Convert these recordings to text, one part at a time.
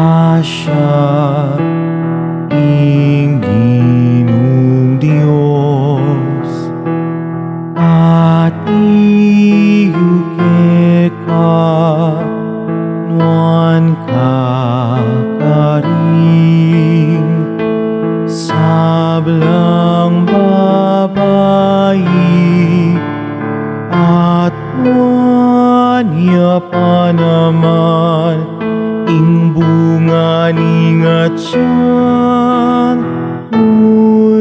grasya, Ginong Diyos, at iyuke ka nuan kakaring sablang babayi at wanya pa naman ing bunga ningat siyan o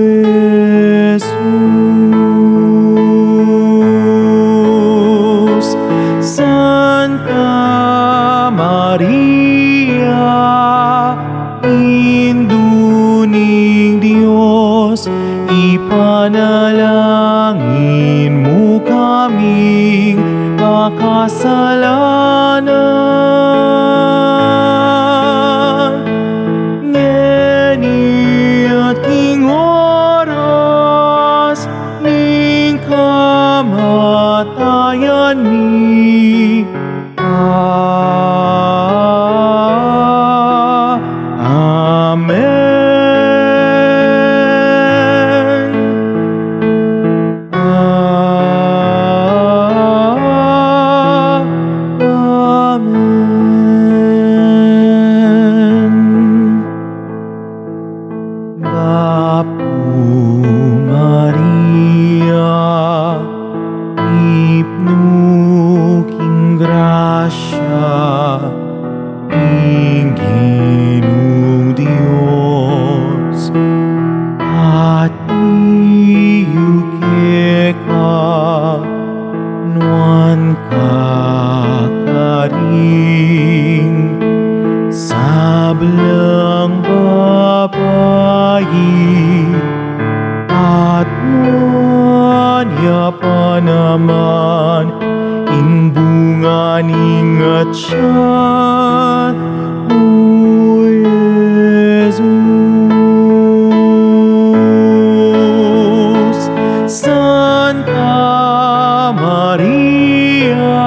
Jesus. Santa Maria, Induning Diyos, ipanalangin mo kaming makasalanan. Ngeni at king oras ning kamatayan mi. Amen. Amen. Gapu Maria, ipnuking grasya, Ginong Diyos, at iyuke ka nuan kakaring sablang babayi at wanya pa naman ing bunga ningat siyan o Jesus. Santa Maria,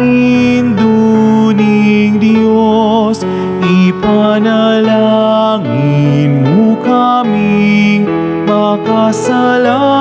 Induning Diyos, ipanalangin mo kaming makasalanan.